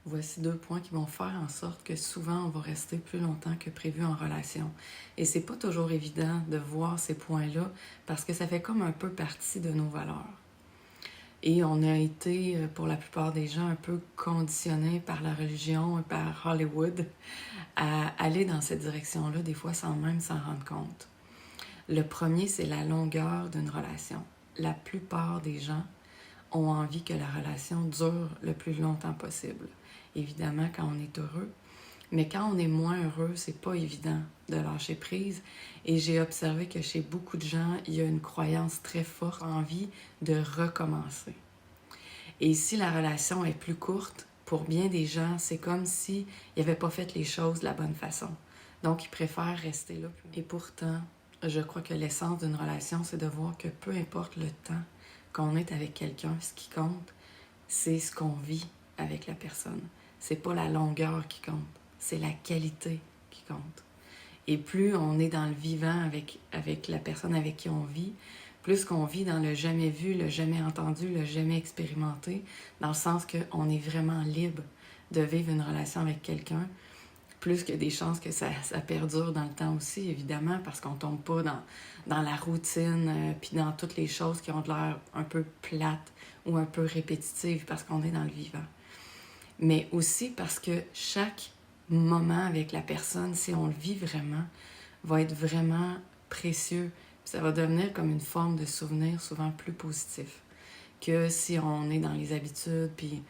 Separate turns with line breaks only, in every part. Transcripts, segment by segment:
Voici 2 points qui vont faire en sorte que souvent on va rester plus longtemps que prévu en relation. Et c'est pas toujours évident de voir ces points-là parce que ça fait comme un peu partie de nos valeurs. Et on a été, pour la plupart des gens, un peu conditionnés par la religion et par Hollywood à aller dans cette direction-là, des fois sans même s'en rendre compte. Le premier, c'est la longueur d'une relation. La plupart des gens ont envie que la relation dure le plus longtemps possible. Évidemment, quand on est heureux, mais quand on est moins heureux, c'est pas évident de lâcher prise. Et j'ai observé que chez beaucoup de gens, il y a une croyance très forte, envie de recommencer. Et si la relation est plus courte, pour bien des gens, c'est comme s'ils n'avaient pas fait les choses de la bonne façon. Donc, ils préfèrent rester là. Et pourtant, je crois que l'essence d'une relation, c'est de voir que peu importe le temps qu'on est avec quelqu'un, ce qui compte, c'est ce qu'on vit avec la personne. C'est pas la longueur qui compte, c'est la qualité qui compte. Et plus on est dans le vivant avec la personne avec qui on vit, plus qu'on vit dans le jamais vu, le jamais entendu, le jamais expérimenté, dans le sens qu'on est vraiment libre de vivre une relation avec quelqu'un, plus que des chances que ça perdure dans le temps aussi, évidemment, parce qu'on tombe pas dans la routine, puis dans toutes les choses qui ont de l'air un peu plates ou un peu répétitives, parce qu'on est dans le vivant. Mais aussi parce que chaque moment avec la personne, si on le vit vraiment, va être vraiment précieux. Ça va devenir comme une forme de souvenir souvent plus positif que si on est dans les habitudes, puis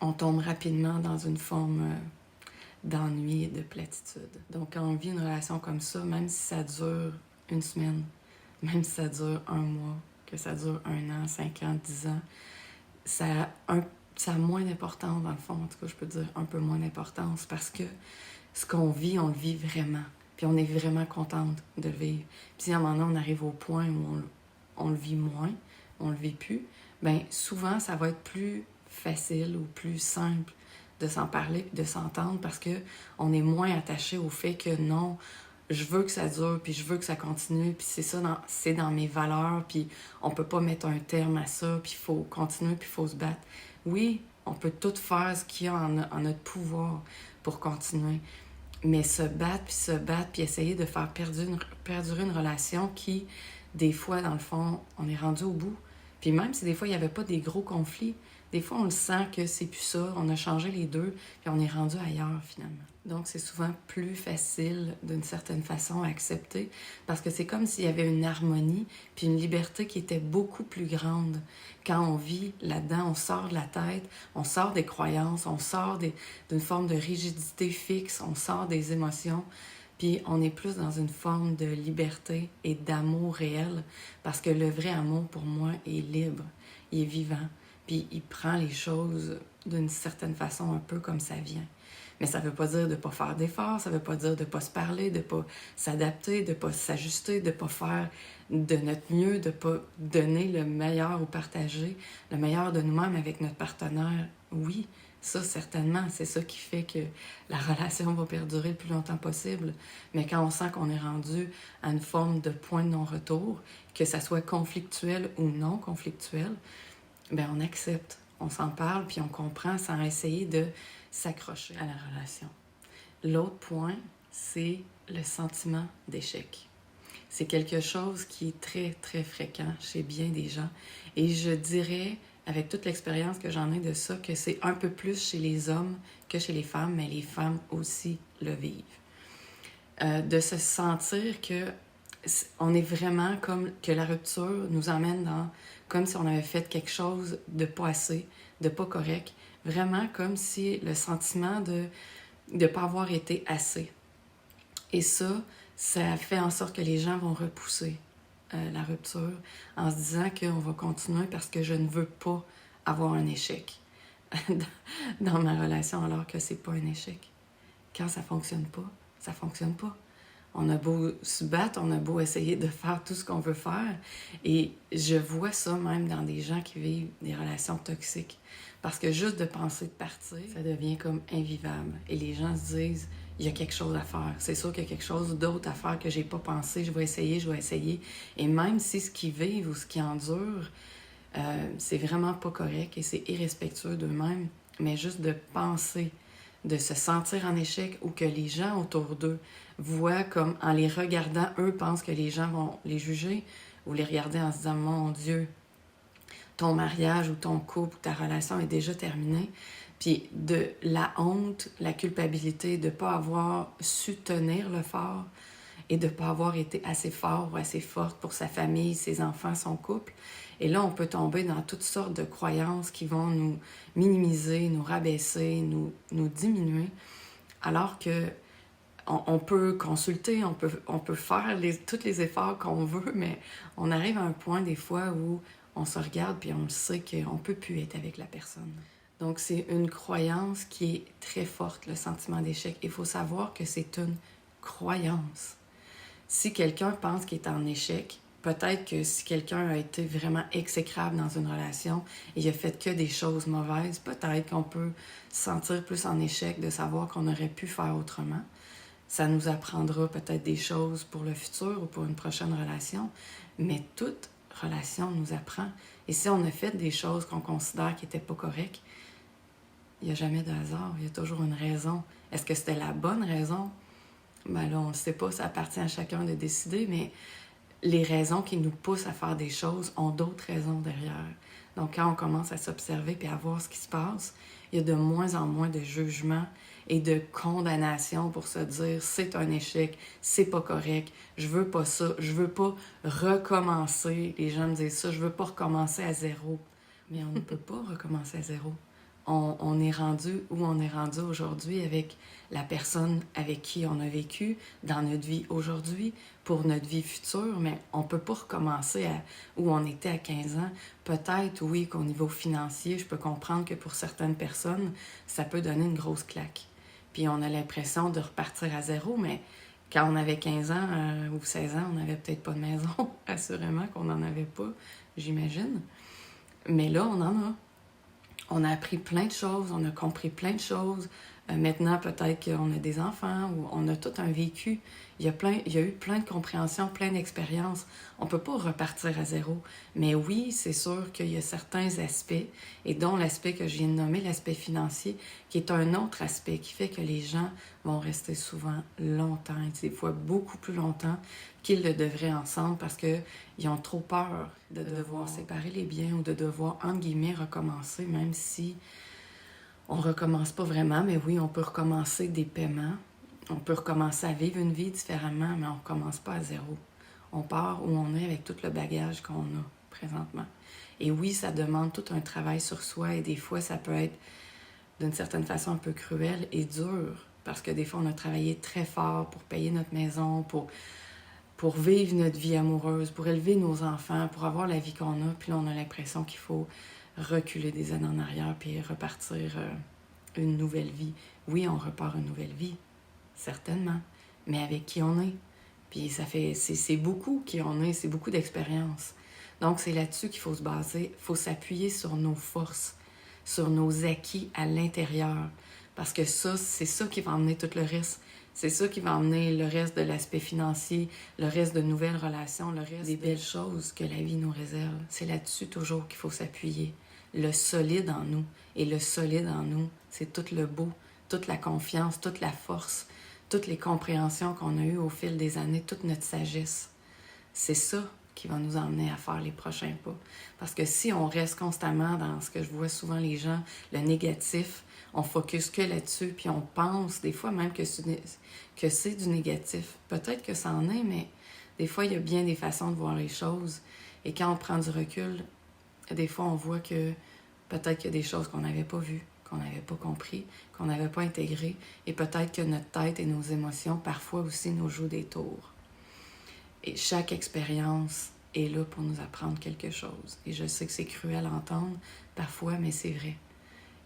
on tombe rapidement dans une forme d'ennui et de platitude. Donc, quand on vit une relation comme ça, même si ça dure une semaine, même si ça dure un mois, que ça dure 1 an, 5 ans, 10 ans, ça a moins d'importance dans le fond. En tout cas, je peux dire un peu moins d'importance parce que ce qu'on vit, on le vit vraiment. Puis on est vraiment contente de le vivre. Puis si à un moment donné, on arrive au point où on le vit moins, on le vit plus, bien souvent, ça va être plus facile ou plus simple de s'en parler puis de s'entendre parce qu'on est moins attaché au fait que non, je veux que ça dure, puis je veux que ça continue, puis c'est dans mes valeurs, puis on peut pas mettre un terme à ça, puis il faut continuer, puis il faut se battre. Oui, on peut tout faire ce qu'il y a en notre pouvoir pour continuer, mais se battre, puis essayer de faire perdurer une relation qui, des fois, dans le fond, on est rendu au bout. Puis même si des fois, il n'y avait pas des gros conflits, des fois, on le sent que c'est plus ça, on a changé les deux, puis on est rendu ailleurs, finalement. Donc, c'est souvent plus facile, d'une certaine façon, à accepter, parce que c'est comme s'il y avait une harmonie, puis une liberté qui était beaucoup plus grande. Quand on vit là-dedans, on sort de la tête, on sort des croyances, on sort d'une forme de rigidité fixe, on sort des émotions, puis on est plus dans une forme de liberté et d'amour réel, parce que le vrai amour, pour moi, est libre, il est vivant. Puis il prend les choses d'une certaine façon un peu comme ça vient. Mais ça ne veut pas dire de ne pas faire d'efforts, ça ne veut pas dire de ne pas se parler, de ne pas s'adapter, de ne pas s'ajuster, de ne pas faire de notre mieux, de ne pas donner le meilleur ou partager le meilleur de nous-mêmes avec notre partenaire. Oui, ça certainement, c'est ça qui fait que la relation va perdurer le plus longtemps possible. Mais quand on sent qu'on est rendu à une forme de point de non-retour, que ça soit conflictuel ou non conflictuel, bien, on accepte, on s'en parle, puis on comprend sans essayer de s'accrocher à la relation. L'autre point, c'est le sentiment d'échec. C'est quelque chose qui est très, très fréquent chez bien des gens. Et je dirais, avec toute l'expérience que j'en ai de ça, que c'est un peu plus chez les hommes que chez les femmes, mais les femmes aussi le vivent. De se sentir que on est vraiment comme que la rupture nous emmène dans comme si on avait fait quelque chose de pas assez, de pas correct, vraiment comme si le sentiment de ne pas avoir été assez. Et ça fait en sorte que les gens vont repousser la rupture en se disant qu'on va continuer parce que je ne veux pas avoir un échec dans ma relation alors que c'est pas un échec. Quand ça fonctionne pas, ça fonctionne pas. On a beau se battre, on a beau essayer de faire tout ce qu'on veut faire. Et je vois ça même dans des gens qui vivent des relations toxiques. Parce que juste de penser de partir, ça devient comme invivable. Et les gens se disent, il y a quelque chose à faire. C'est sûr qu'il y a quelque chose d'autre à faire que j'ai pas pensé. Je vais essayer. Et même si ce qu'ils vivent ou ce qu'ils endurent, c'est vraiment pas correct et c'est irrespectueux d'eux-mêmes, mais juste de penser, de se sentir en échec ou que les gens autour d'eux voient comme, en les regardant, eux pensent que les gens vont les juger ou les regarder en se disant « Mon Dieu, ton mariage ou ton couple ou ta relation est déjà terminée. » Puis de la honte, la culpabilité de ne pas avoir su tenir le fort et de ne pas avoir été assez fort ou assez forte pour sa famille, ses enfants, son couple. Et là, on peut tomber dans toutes sortes de croyances qui vont nous minimiser, nous rabaisser, nous diminuer, alors que on peut consulter, on peut faire tous les efforts qu'on veut, mais on arrive à un point des fois où on se regarde puis on sait qu'on ne peut plus être avec la personne. Donc, c'est une croyance qui est très forte, le sentiment d'échec. Il faut savoir que c'est une croyance. Si quelqu'un pense qu'il est en échec, peut-être que si quelqu'un a été vraiment exécrable dans une relation et il a fait que des choses mauvaises, peut-être qu'on peut se sentir plus en échec de savoir qu'on aurait pu faire autrement. Ça nous apprendra peut-être des choses pour le futur ou pour une prochaine relation, mais toute relation nous apprend. Et si on a fait des choses qu'on considère qui n'étaient pas correctes, il n'y a jamais de hasard, il y a toujours une raison. Est-ce que c'était la bonne raison? Ben là, on ne sait pas, ça appartient à chacun de décider, mais les raisons qui nous poussent à faire des choses ont d'autres raisons derrière. Donc, quand on commence à s'observer et à voir ce qui se passe, il y a de moins en moins de jugement et de condamnation pour se dire « c'est un échec, c'est pas correct, je veux pas ça, je veux pas recommencer ». Les gens me disent ça, « je veux pas recommencer à zéro ». Mais on ne peut pas recommencer à zéro. On est rendu où on est rendu aujourd'hui avec la personne avec qui on a vécu dans notre vie aujourd'hui, pour notre vie future, mais on ne peut pas recommencer à où on était à 15 ans. Peut-être, oui, qu'au niveau financier, je peux comprendre que pour certaines personnes, ça peut donner une grosse claque. Puis on a l'impression de repartir à zéro, mais quand on avait 15 ans ou 16 ans, on n'avait peut-être pas de maison, assurément qu'on n'en avait pas, j'imagine. Mais là, on en a. On a appris plein de choses, on a compris plein de choses. Maintenant, peut-être qu'on a des enfants ou on a tout un vécu. Il y a eu plein de compréhension, plein d'expériences. On ne peut pas repartir à zéro. Mais oui, c'est sûr qu'il y a certains aspects, et dont l'aspect que je viens de nommer, l'aspect financier, qui est un autre aspect qui fait que les gens vont rester souvent longtemps, et des fois beaucoup plus longtemps qu'ils le devraient ensemble parce qu'ils ont trop peur de devoir séparer les biens ou de devoir, entre guillemets, recommencer, même si on recommence pas vraiment, mais oui, on peut recommencer des paiements. On peut recommencer à vivre une vie différemment, mais on ne recommence pas à zéro. On part où on est avec tout le bagage qu'on a présentement. Et oui, ça demande tout un travail sur soi et des fois, ça peut être d'une certaine façon un peu cruel et dur parce que des fois, on a travaillé très fort pour payer notre maison, pour vivre notre vie amoureuse, pour élever nos enfants, pour avoir la vie qu'on a. Puis là, on a l'impression qu'il faut reculer des années en arrière puis repartir une nouvelle vie. Oui, on repart une nouvelle vie, certainement, mais avec qui on est. Puis c'est beaucoup qui on est, c'est beaucoup d'expérience. Donc, c'est là-dessus qu'il faut se baser. Il faut s'appuyer sur nos forces, sur nos acquis à l'intérieur. Parce que ça, c'est ça qui va emmener tout le reste. C'est ça qui va emmener le reste de l'aspect financier, le reste de nouvelles relations, le reste des belles choses que la vie nous réserve. C'est là-dessus toujours qu'il faut s'appuyer. Le solide en nous. Et le solide en nous, c'est tout le beau, toute la confiance, toute la force, toutes les compréhensions qu'on a eues au fil des années, toute notre sagesse. C'est ça qui va nous emmener à faire les prochains pas. Parce que si on reste constamment dans ce que je vois souvent les gens, le négatif, on focus que là-dessus, puis on pense des fois même que c'est du négatif. Peut-être que ça en est, mais des fois, il y a bien des façons de voir les choses. Et quand on prend du recul, des fois, on voit que peut-être qu'il y a des choses qu'on n'avait pas vues, qu'on n'avait pas compris, qu'on n'avait pas intégrées. Et peut-être que notre tête et nos émotions, parfois aussi, nous jouent des tours. Et chaque expérience est là pour nous apprendre quelque chose. Et je sais que c'est cruel à entendre parfois, mais c'est vrai.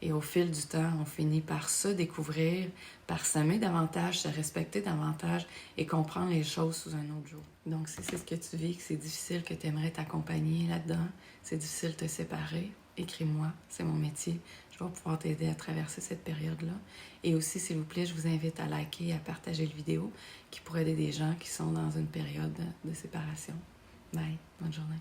Et au fil du temps, on finit par se découvrir, par s'aimer davantage, se respecter davantage et comprendre les choses sous un autre jour. Donc, si c'est ce que tu vis, que c'est difficile, que tu aimerais t'accompagner là-dedans, c'est difficile de te séparer, écris-moi, c'est mon métier. Je vais pouvoir t'aider à traverser cette période-là. Et aussi, s'il vous plaît, je vous invite à liker et à partager la vidéo qui pourrait aider des gens qui sont dans une période de séparation. Bye, bonne journée.